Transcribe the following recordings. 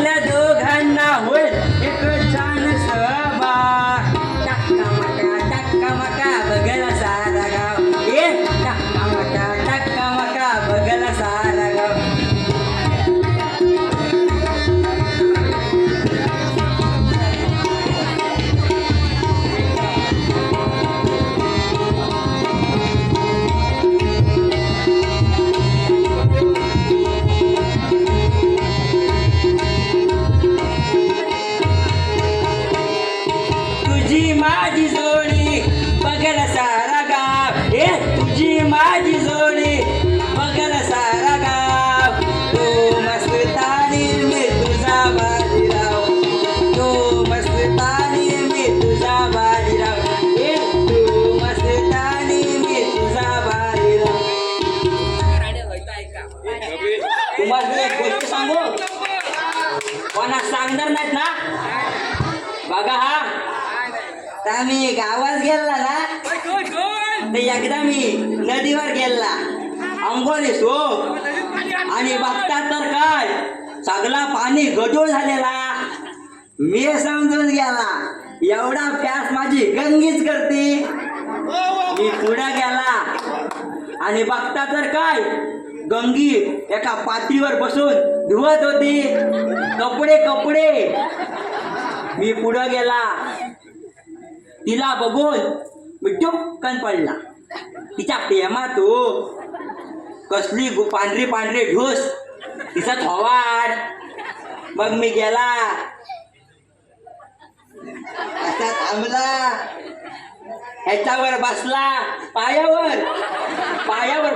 आपल्या दोघांना होईल एक छान सहभाग. टक्का मका बघला सारा गाव. ए टक्का मका बघला सारा गाव. तुझी माझी जोडी बघल सारा गाव. ए तुझी माझी जोडी बघल सारा गाव. तू मस्तानी मी तुझा बाजीराव. तू मस्तानी मी तुझा बाजीराव. ए तू मस्तानी मी तुझा बाजीराव. तुम्हाला एक गोष्ट सांगू, कोणा सांगणार नाहीत ना. बघा हा आता मी गावात गेला ना ते एकदा मी नदीवर गेला अंघोळीस हो, आणि बघता तर काय सगळा पाणी गढूळ झालेला. मी समजून गेला एवढा प्यास माझी गंगीच करते. मी पुढे गेला आणि बघता तर काय गंगी एका पातळीवर बसून धुवत होती कपडे. मी पुढे गेला, तिला बघून मी टुपकन पडला. तिच्या प्रेमात हो कसली पांढरी ढोस तिचा थोवाड. मग मी गेला असा थांबला, ह्याच्यावर बसला, पायावर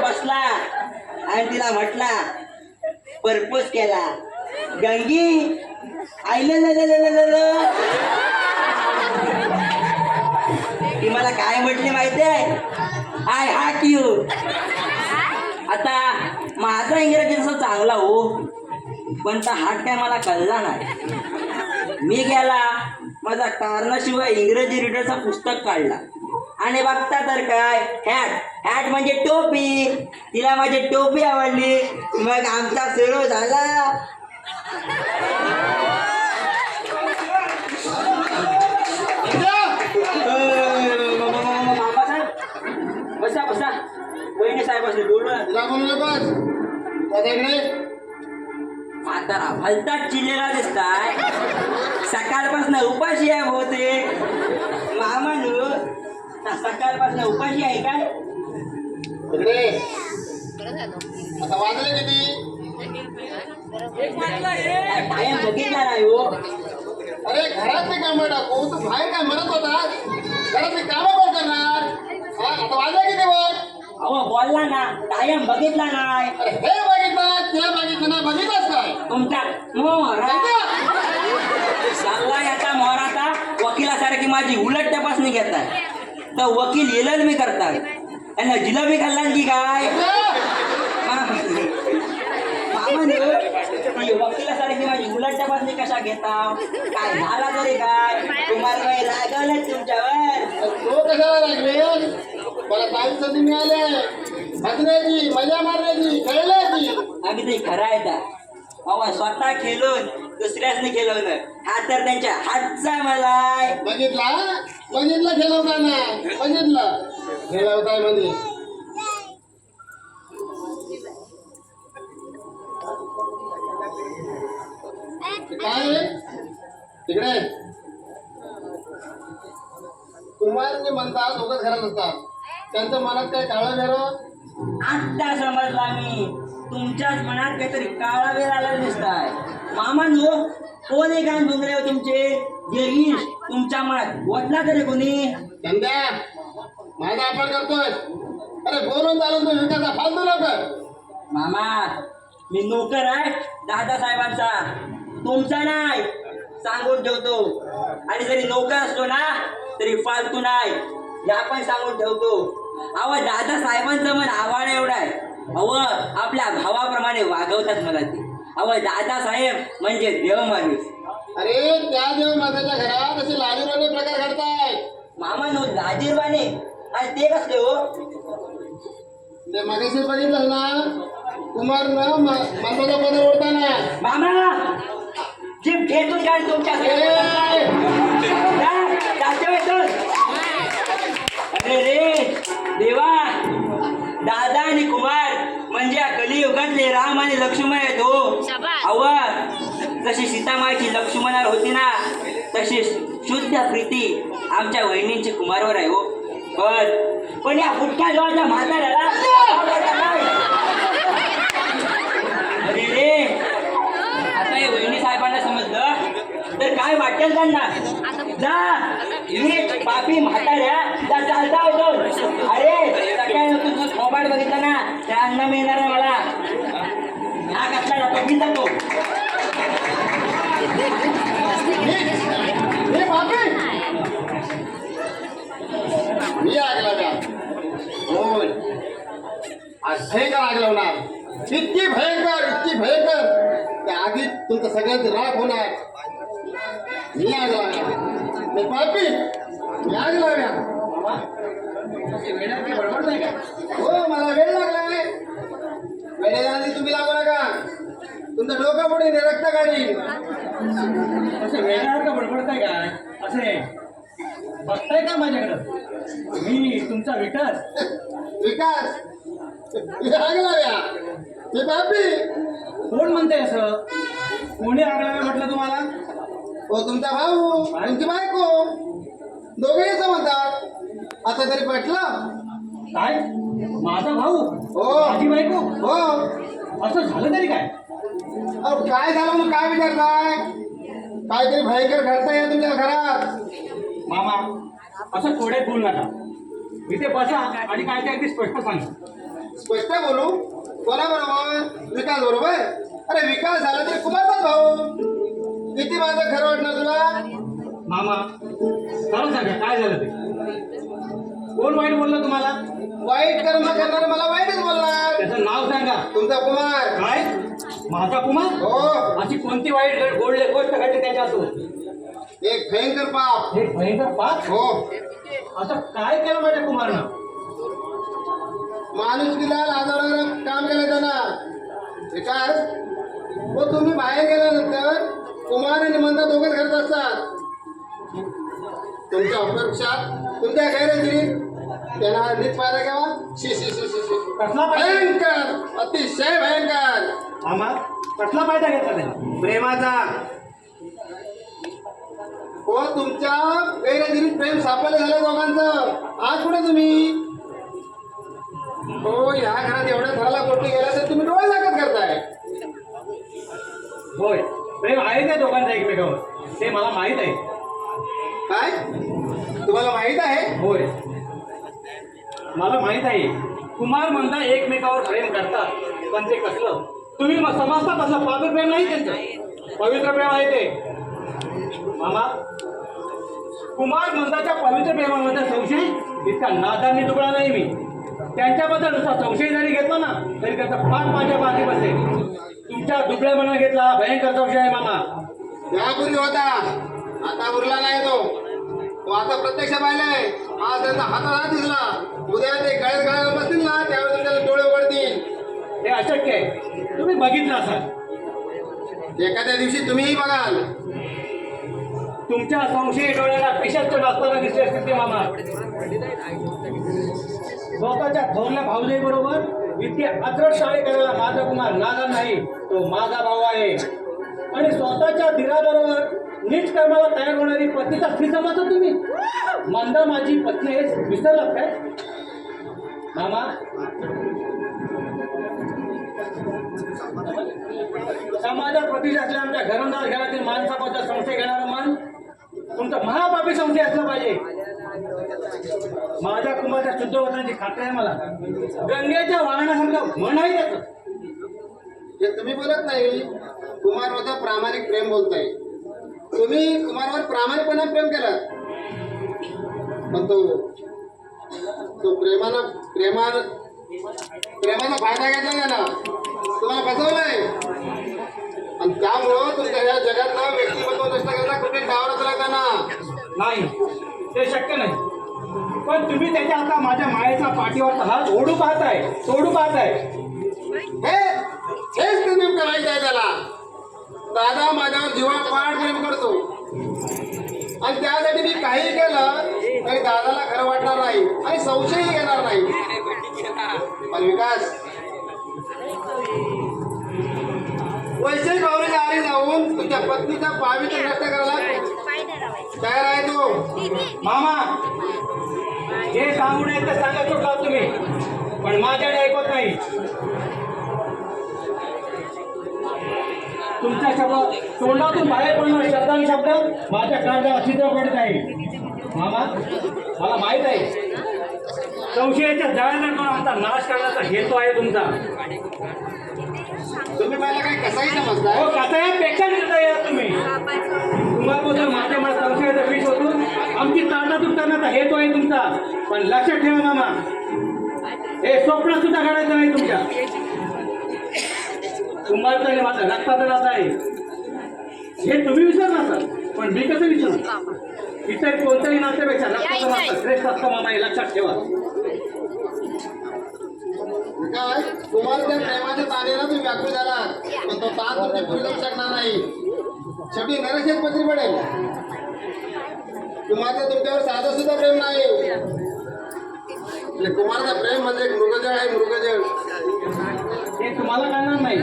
बसला आणि तिला म्हटला, परपोज केला. गंगी ती मला काय म्हटली माहितीये, आय हार्ट यू. आता माझा इंग्रजी तसा चांगला हो, पण त्या हार्ट काय मला कळला नाही. मी गेला माझा कारणाशिवाय इंग्रजी रीडरचा पुस्तक काढला आणि बघता तर काय हॅट म्हणजे टोपी. तिला माझी टोपी आवडली. मग आमचा सुरू झाला. बसा वहिनी साहेब असले बोलू म्हातारा भलताच चिल्लेला दिसताय. सकाळपासून उपाशी आहे बहुते. मामानू सकाळपासून उपाशी आहे काय. आता वाजले किती? कायम बघितला नाही हो. अरे घरातली कामं टाकू, तू बाहेर काय म्हणत होता? घरातली कामं कोण करणार? आता वाजले किती बघ. अहो बोलला ना, कायम बघितला नाही. अरे हे बघितलं ते बघितलं नाही, बघितलंच काय तुमचा मोहरा चाललाय आता. मोहराचा वकिलासारखी माझी उलट तपासणी घेतात. तर वकील येलन मी करतात. त्यांना जिलेबी खाल्ला की काय वकिलासारखी माझी उलट तपासणी कशा घेता. काय झाला तरी काय तुम्हाला काही लागलच तुमच्यावर. तो कशाला लागले? मला काही संधी मिळाले हसण्याची, मजा मारण्याची, खेळण्याची. आम्ही ते खरं आहे का अहो, स्वतः खेळून दुसऱ्यासनी खेळवलं हा तर त्यांच्या हातचा मला. बघितलं खेळवताना, बघितलं खेळवताय म्हणजे. काय तिकडे कुमार म्हणतात दोघंच घरात असतात, त्यांच्या मनात काय काळं भेरो. आता समजला मी. तुमच्याच मनात काहीतरी काळा वेळ आला दिसताय. मामांनो कोण आहे काय डोंगरे हो तुमचे जे ईश तुमच्या मनात ओतला तरी कोणी. धंद्या माझा आपण करतोय. अरे बोलून चालून तो विकासा फालतू लवकर. मामा मी नोकर आहे दादासाहेबांचा, तुमचा नाही सांगून ठेवतो. आणि जरी नोकर असतो ना तरी फालतू नाही हे आपण सांगून ठेवतो. अहो दादासाहेबांचं मन आव्हान एवढं आहे. अहो आपल्या भावाप्रमाणे वागवतात मला ते. अहो दादासाहेब म्हणजे देव माणूस. अरे त्या देव माझ्याच्या घरात असे लाजीरवाणे प्रकार घडताय. मामा नो लाजीरवाणे आणि ते कसले हो. ते मागाशी बघितलं ना कुमार ना माणसाचा पदर ओढताना. मामा येतून काय तुमच्या अरे रे देवा, दादा आणि कुमार म्हणजे कलियुगातले राम आणि लक्ष्मण आहेत हो. अव जशी सीतामाईची लक्ष्मणावर होती ना, तशी शुद्ध प्रीती आमच्या वहिनींची कुमारवर आहे हो. पण या पुठ्या जवळच्या म्हाताऱ्याला अरे रे, आता हे वहिनी साहेबांना समजलं तर काय वाटेल त्यांना. जा मी पापी म्हाताऱ्या जा चालता होतो. अरे सकाळी तुझं मोबाईल बघितला ना, त्या अन्न मिळणार आहे मला. हा कसला जातो मी जातो. मी आग लावल्या होय, आज भयंकर आग लावणार. इतकी भयंकर त्या आगीत तुमचं सगळ्यांचं राग होणार. मी आग लावल्या, मी पापी, मी आग लावल्या. हो मला वेळ लागलाय. वेळेच्या आधी तुम्ही लागू नका, तुमचं डोकं पुढे रक्त काढी. असं वेगळा का बडबडताय काय? असे बघताय का माझ्याकडं? मी तुमचा विकास. विकास मी आग लावल्या, मी पापी. कोण म्हणते असं? कोणी आगळावे म्हटलं तुम्हाला? हो तुमचा भाऊ, तुमची बायको, दोघेही असं म्हणतात. आता तरी पटलं? काय? माझा भाऊ? हो. माझी बायको? हो. असं झालं तरी काय? अहो काय झालं म्हणून काय विचारताय? काहीतरी भयंकर घडतंय तुमच्या घरात. मामा असं थोडे बोल नका. इथे बसा आणि काय ते अगदी स्पष्ट सांगा. स्पष्ट बोलू? कोणाबरोबर? विकास बरोबर? अरे विकास झाला तरी कुमारचाच भाऊ. किती माझं खरं वाटणार तुला? मामा खरं सांगा, काय झालं ते? कोण वाईट बोललं तुम्हाला? वाईट कर्म करणार मला वाईटच बोलणार. त्याचं नाव सांगा. तुमचा कुमार. काय? माझा कुमार? हो. अशी कोणती वाईट गोष्ट घडली त्याच्यातून? एक भयंकर पाप. हे भयंकर पाप? हो. असं काय केलं माझ्या कुमारनं? माणुसकीला लाजवणारं काम केलं त्यानं. विकास, हो तुम्ही बाहेर गेल्यानंतर कुमार आणि मंदा दोघंच घरात असतात. तुमच्या अपेक्षात, तुमच्या गैरहजेरीत त्यांना नीट पाहायला घ्यावा. शी शी शी शी शी. कसला फायदा? भयंकर, अतिशय भयंकर. मामा कसला फायदा घेतला त्याने? प्रेमाचा. हो तुमच्या गैरहजेरीत प्रेम सापडलं झालं दोघांचं. आज कुठे तुम्ही? हो या घरात एवढ्या घराला गोष्टी गेल्या तर तुम्ही डोळे लागत करताय. होय, प्रेम आहे त्या दोघांचा एकमेकावर, ते मला माहीत आहे. काय तुम्हाला माहित आहे? होय, मला माहीत आहे. कुमार म्हणता एकमेकावर प्रेम करतात, पण ते कसलं तुम्ही समजता तसलं पवित्र प्रेम नाही त्यांचं. पवित्र प्रेम आहे ते. मामा कुमार मंदाच्या पवित्र प्रेमामध्ये संशय इतका नादांनी दुबळा नाही मी. त्यांच्याबद्दल नुसता संशय जरी घेतला ना तरी त्याचा पाठ माझ्या बाकी बसेल. तुमच्या दुबळ्या मनात घेतला भयंकर संशय आहे मामा. त्यापूर्वी होता, आता उरला नाही तो. तो आता प्रत्यक्ष पाहिलाय. आज त्यांचा हातात दिसला. उद्या ते गळ्यात गळ्यात बसतील ना त्यावेळेस त्याला डोळे उघडतील. हे अशक्य आहे. तुम्ही बघितलं असाल. एखाद्या दिवशी तुम्हीही बघाल. तुमच्या संशयी डोळ्याला पिशाच नसताना दिसले असतील ते मामा. स्वतःच्या थोरल्या भाऊजाई बरोबर इतके अद्रट शाळे करायला माझा कुमार नादा नाही, तो माझा भाऊ आहे. आणि स्वतःच्या धीराबरोबर नीट कर्माला तयार होणारी पत्नीचा स्त्री समजता तुम्ही? मंदा माझी पत्नी हे विसरलात काय मामा? समाजात प्रतिष्ठा असल्या आमच्या घरंदाज घरातील माणसाबद्दल संशय घेणारा मन तुमचा महापापी संशय असला पाहिजे. माझ्या कुमारच्या शुद्ध वचनाची खात्री आहे मला. गंगेच्या वाहनासारखं मन आहे त्याचं. हे तुम्ही बोलत नाही. कुमारवर प्रामाणिक प्रेम बोलताय. तुम्ही कुमारवर प्रामाणिकपणे प्रेम केलं, पण तो प्रेमाचा फायदा घेतला त्यानं. तुम्हाला फसवलंय. आणि त्यामुळं तुमच्या या जगातला व्यक्तिमत्व नष्ट करता कुठे डावरत राहताना. नाही, ते शक्य नाही. पण तुम्ही त्याच्या आता माझ्या मायेचा पाठीवर हात ओढू पाहताय, सोडू पाहताय. हेच तुम्ही करायचं आहे त्याला. दादा माझ्यावर जीवा पाठ आणि त्यासाठी मी काही केलं तरी दादाला खरं वाटणार नाही आणि संशयही येणार नाही. पण विकास, वैश्विक भावनेच्या आरी जाऊन तुझ्या पत्नीचा पावित्र्य नष्ट करायला तयार आहे तो. मामा, जे सांगू नये ते सांगत होता तुम्ही, पण माझ्याने ऐकत नाही. तुमच्या शब्द तोंडातून बाहेर पडणारे शब्दांनी शब्द माझ्या काळजाला छिद्र पडत आहे. मामा, मला माहित आहे संशयाच्या जाळ्याला पण आमचा नाश करण्याचा हेतू आहे तुमचा. तुम्ही मला काही कसाही समजताय. हो, कसायापेक्षा निर्दय आहात तुम्ही. तुम्हाला माझ्या मला संशयाचा विष होतो, आमची ताटातूट करण्याचा हेतू आहे तुमचा. पण लक्षात ठेवा मामा, हे स्वप्न सुद्धा घडायचं नाही तुमच्या. तुम्हाला तरी माझं रक्तात राहत आहे हे तुम्ही विसरणार सर, पण मी कसं विसरू. इतर कोणत्याही नात्यापेक्षा रक्ताचं नातं श्रेष्ठ असतं मामा, हे लक्षात ठेवा. काय तुम्हाला त्या प्रेमाच्या तानेला तुम्ही व्याकुळ झाला, पण तो ताण तुमची पुरी करू शकणार नाही. शेवटी नरशेच पत्री पडेल. कुमारचं तुमच्यावर साधं सुद्धा प्रेम नाही. कुमारचं प्रेम म्हणजे एक मृगजळ आहे, मृगजळ. हे तुम्हाला कळणार नाही.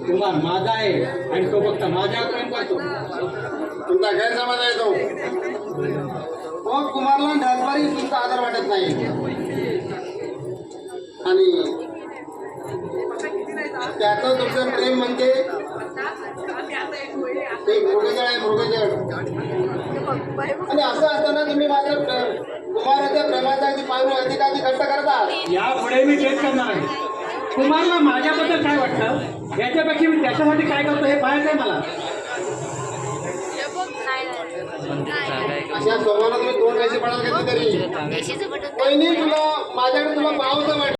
कुमार माझा आहे आणि तो फक्त माझ्यावर प्रेम करतो. तुमचा गैरसमज आहे तो. मग कुमारला ढगभरी तुमचा आदर वाटत नाही. आणि त्याचं तुमचं प्रेम म्हणजे ते मृगजळ आहे, मृगजळ. आणि असं असताना तुम्ही माझ्या कुमाराच्या प्रेमाचा अगदी पाहून अधिकाधिक कष्ट करतात. यापुढे मी चेक करणार आहे. कुमारला माझ्याबद्दल काय वाटतं याच्यापेक्षा मी त्याच्यासाठी काय करतो हे पाहायचं आहे मला. अशा स्वभावाला तुम्ही तोंड कशी पडाल कधीतरी. वहिनी, तुला माझ्याकडे तुला पाहूचं वाटतं.